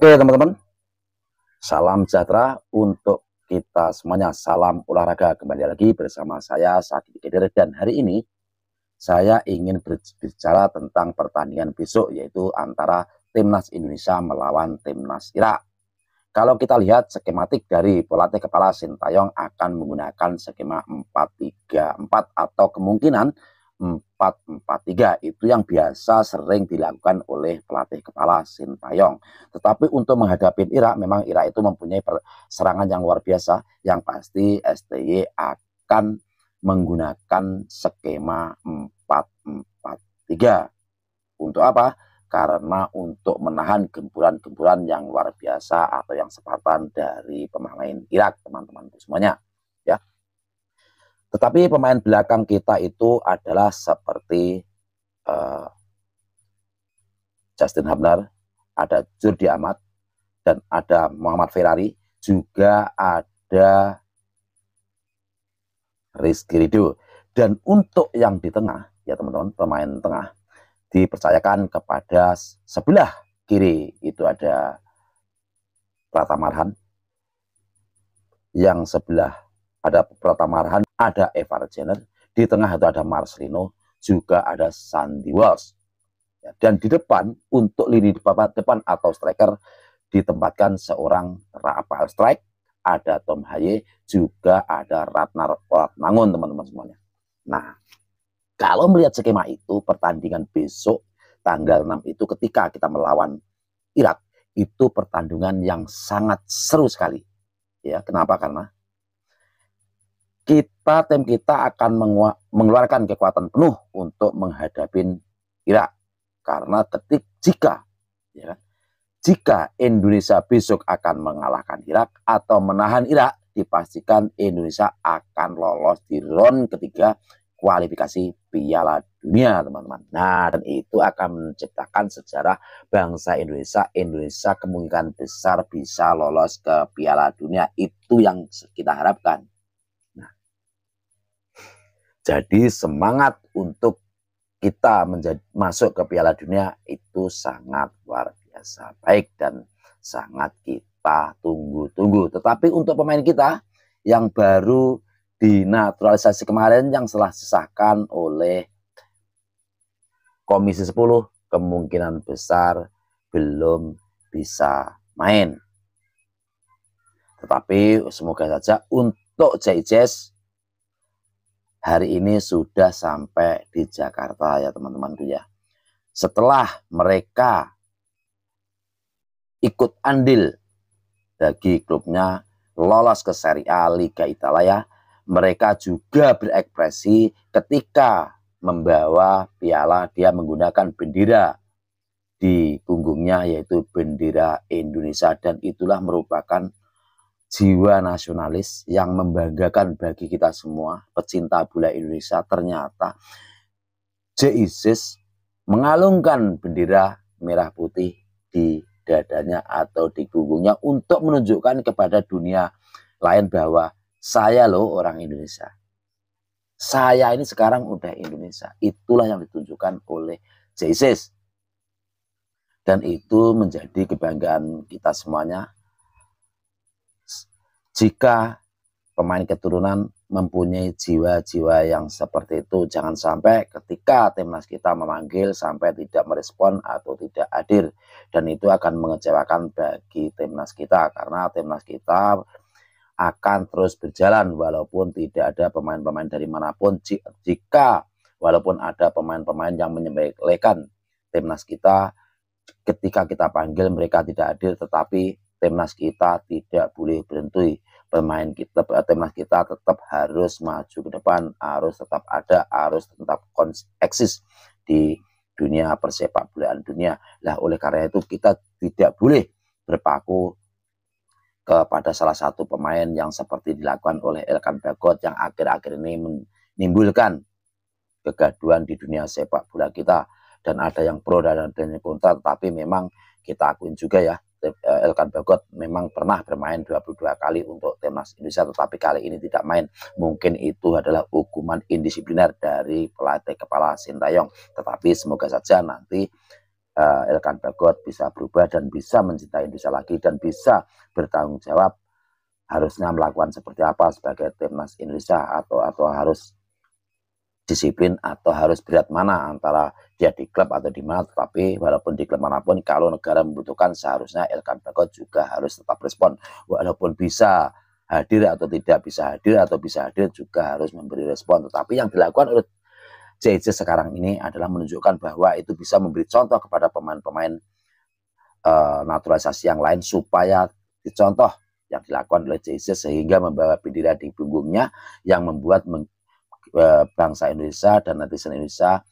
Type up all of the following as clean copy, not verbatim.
Oke teman-teman, salam sejahtera untuk kita semuanya. Salam olahraga, kembali lagi bersama saya Sakit Kadir, dan hari ini saya ingin berbicara tentang pertandingan besok, yaitu antara Timnas Indonesia melawan Timnas Irak. Kalau kita lihat skematik dari pelatih kepala Sintayong akan menggunakan skema 4-3-4 atau kemungkinan 4-4-3, itu yang biasa sering dilakukan oleh pelatih kepala Sintayong. Tetapi untuk menghadapi Irak, memang Irak itu mempunyai serangan yang luar biasa, yang pasti STY akan menggunakan skema 4-4-3. Untuk apa? Karena untuk menahan gempuran-gempuran yang luar biasa atau yang Spartan dari pemain Irak, teman-teman semuanya. Ya. Tetapi pemain belakang kita itu adalah seperti Justin Hubner, ada Jordi Amat, dan ada Muhammad Ferrari, juga ada Rizky Ridho. Dan untuk yang di tengah, ya teman-teman, pemain tengah dipercayakan kepada sebelah kiri itu ada Pratama Arhan, yang sebelah ada Pratama Arhan, ada Evar Jenner, di tengah itu ada Marcelino, juga ada Sandy Walsh. Dan di depan, untuk lini depan atau striker, ditempatkan seorang Rafael Strike, ada Tom Haye, juga ada Ratnar Mangun, teman-teman semuanya. Nah, kalau melihat skema itu, pertandingan besok tanggal 6 itu ketika kita melawan Irak, itu pertandingan yang sangat seru sekali. Ya, kenapa? Karena tim kita akan mengeluarkan kekuatan penuh untuk menghadapi Irak. Karena jika Indonesia besok akan mengalahkan Irak atau menahan Irak, dipastikan Indonesia akan lolos di round ketiga kualifikasi Piala Dunia, teman-teman. Nah, dan itu akan menciptakan sejarah bangsa Indonesia. Indonesia kemungkinan besar bisa lolos ke Piala Dunia. Itu yang kita harapkan. Nah, jadi semangat untuk kita masuk ke Piala Dunia itu sangat luar biasa baik dan sangat kita tunggu-tunggu. Tetapi untuk pemain kita yang baru dinaturalisasi kemarin, yang telah disahkan oleh Komisi 10, kemungkinan besar belum bisa main. Tetapi semoga saja untuk JJS hari ini sudah sampai di Jakarta, ya teman-temanku ya. Setelah mereka ikut andil bagi klubnya lolos ke Serie A Liga Italia, mereka juga berekspresi ketika membawa piala, dia menggunakan bendera di punggungnya, yaitu bendera Indonesia, dan itulah merupakan jiwa nasionalis yang membanggakan bagi kita semua pecinta bola Indonesia. Ternyata JISIS mengalungkan bendera merah putih di dadanya atau di punggungnya untuk menunjukkan kepada dunia lain bahwa saya loh orang Indonesia. Saya ini sekarang udah Indonesia. Itulah yang ditunjukkan oleh JISIS. Dan itu menjadi kebanggaan kita semuanya. Jika pemain keturunan mempunyai jiwa-jiwa yang seperti itu, jangan sampai ketika timnas kita memanggil sampai tidak merespon atau tidak hadir, dan itu akan mengecewakan bagi timnas kita, karena timnas kita akan terus berjalan walaupun tidak ada pemain-pemain dari manapun. Jika walaupun ada pemain-pemain yang menyepelekan timnas kita, ketika kita panggil mereka tidak hadir, tetapi timnas kita tidak boleh berhenti. Timnas kita tetap harus maju ke depan, harus tetap ada, harus tetap eksis di dunia persepak bolaan dunia. Nah, oleh karena itu kita tidak boleh berpaku kepada salah satu pemain yang seperti dilakukan oleh Elkan Bagot yang akhir-akhir ini menimbulkan kegaduhan di dunia sepak bola kita. Dan ada yang pro dan ada yang kontra, tapi memang kita akuin juga ya, Elkan Bagot memang pernah bermain 22 kali untuk timnas Indonesia, tetapi kali ini tidak main. Mungkin itu adalah hukuman indisipliner dari pelatih kepala Sintayong. Tetapi semoga saja nanti Elkan Bagot bisa berubah dan bisa mencintai Indonesia lagi dan bisa bertanggung jawab harusnya melakukan seperti apa sebagai timnas Indonesia, atau harus disiplin atau harus berat mana antara dia di klub atau di mana. Tetapi walaupun di klub manapun, kalau negara membutuhkan, seharusnya Elkan Bagot juga harus tetap respon, walaupun bisa hadir atau tidak bisa hadir, atau bisa hadir juga harus memberi respon. Tetapi yang dilakukan oleh JJ sekarang ini adalah menunjukkan bahwa itu bisa memberi contoh kepada pemain-pemain naturalisasi yang lain, supaya dicontoh yang dilakukan oleh JJ sehingga membawa bendera di punggungnya, yang membuat bangsa Indonesia dan netizen Indonesia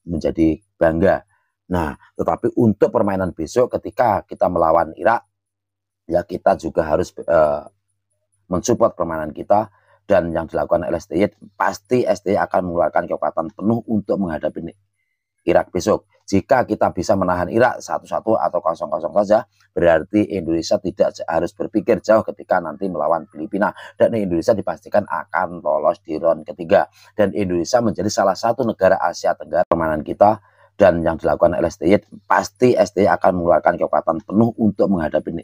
menjadi bangga. Nah, tetapi untuk permainan besok ketika kita melawan Irak, ya kita juga harus mensupport permainan kita. Dan yang dilakukan oleh STY, pasti STY akan mengeluarkan kekuatan penuh untuk menghadapi Irak besok. Jika kita bisa menahan Irak 1-1 atau 0-0 saja, berarti Indonesia tidak harus berpikir jauh ketika nanti melawan Filipina. Dan Indonesia dipastikan akan lolos di round ketiga. Dan Indonesia menjadi salah satu negara Asia Tenggara permainan kita. Dan yang dilakukan oleh STY, pasti STY akan mengeluarkan kekuatan penuh untuk menghadapi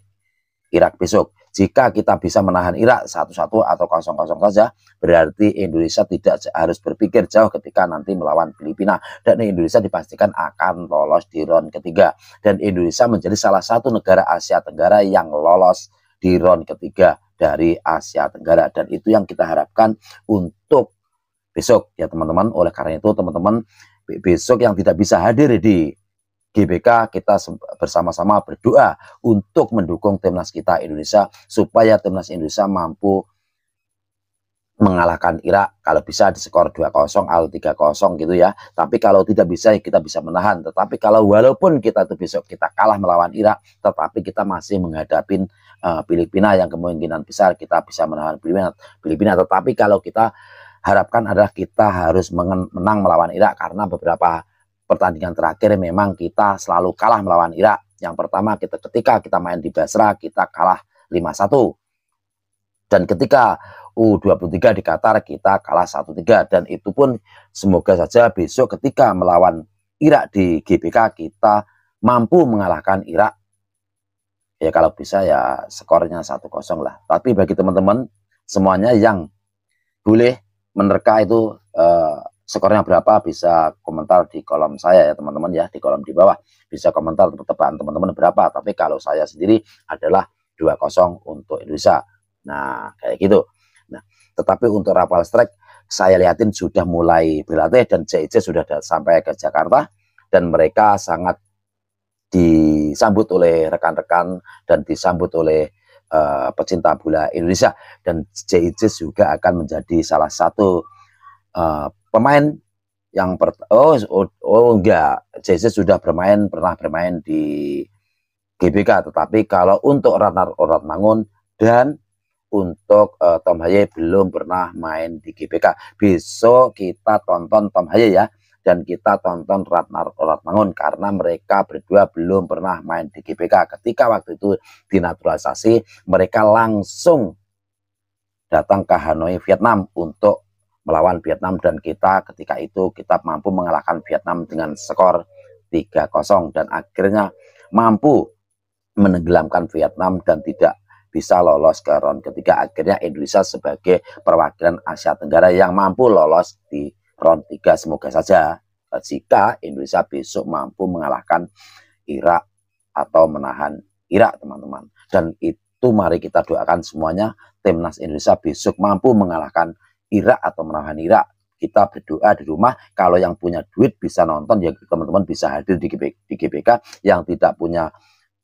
Irak besok. Jika kita bisa menahan Irak 1-1 atau 0-0 saja, berarti Indonesia tidak harus berpikir jauh ketika nanti melawan Filipina. Dan Indonesia dipastikan akan lolos di round ketiga. Dan Indonesia menjadi salah satu negara Asia Tenggara yang lolos di round ketiga dari Asia Tenggara. Dan itu yang kita harapkan untuk besok ya teman-teman. Oleh karena itu teman-teman, besok yang tidak bisa hadir di GBK, kita bersama-sama berdoa untuk mendukung timnas kita Indonesia, supaya timnas Indonesia mampu mengalahkan Irak, kalau bisa di skor 2-0 atau 3-0 gitu ya. Tapi kalau tidak bisa, ya kita bisa menahan. Tetapi kalau walaupun kita itu besok kita kalah melawan Irak, tetapi kita masih menghadapi Filipina, yang kemungkinan besar kita bisa menahan Filipina. Tetapi kalau kita harapkan adalah kita harus menang melawan Irak, karena beberapa pertandingan terakhir memang kita selalu kalah melawan Irak. Yang pertama, ketika kita main di Basra, kita kalah 5-1. Dan ketika U23 di Qatar, kita kalah 1-3. Dan itu pun semoga saja besok ketika melawan Irak di GBK, kita mampu mengalahkan Irak. Ya kalau bisa ya skornya 1-0 lah. Tapi bagi teman-teman semuanya yang boleh menerka itu skornya berapa, bisa komentar di kolom saya ya teman-teman ya, di kolom di bawah bisa komentar tebakan teman-teman berapa. Tapi kalau saya sendiri adalah 2-0 untuk Indonesia. Nah kayak gitu. Nah tetapi untuk Rafale Strike saya lihatin sudah mulai berlatih, dan JJ sudah sampai ke Jakarta, dan mereka sangat disambut oleh rekan-rekan dan disambut oleh pecinta bola Indonesia. Dan JJ juga akan menjadi salah satu pemain yang enggak, JJ sudah pernah bermain di GBK, tetapi kalau untuk Ratmangun dan untuk Tom Haye belum pernah main di GBK. Besok kita tonton Tom Haye ya, dan kita tonton Ratmangun, karena mereka berdua belum pernah main di GBK. Ketika waktu itu dinaturalisasi, mereka langsung datang ke Hanoi, Vietnam untuk melawan Vietnam, dan kita ketika itu kita mampu mengalahkan Vietnam dengan skor 3-0, dan akhirnya mampu menenggelamkan Vietnam dan tidak bisa lolos ke round ketiga. Akhirnya Indonesia sebagai perwakilan Asia Tenggara yang mampu lolos di round 3. Semoga saja jika Indonesia besok mampu mengalahkan Irak atau menahan Irak teman-teman. Dan itu mari kita doakan semuanya, timnas Indonesia besok mampu mengalahkan Irak atau menahan Irak. Kita berdoa di rumah. Kalau yang punya duit bisa nonton ya teman-teman bisa hadir di GBK. Yang tidak punya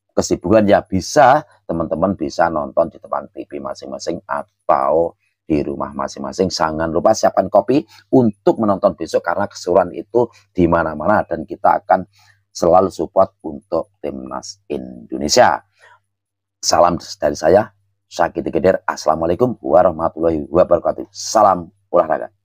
kesibukan ya bisa teman-teman bisa nonton di depan TV masing-masing atau di rumah masing-masing. Jangan lupa siapkan kopi untuk menonton besok, karena keseruan itu di mana-mana, dan kita akan selalu support untuk timnas Indonesia. Salam dari saya, Syakiti Geder. Assalamualaikum warahmatullahi wabarakatuh. Salam olahraga.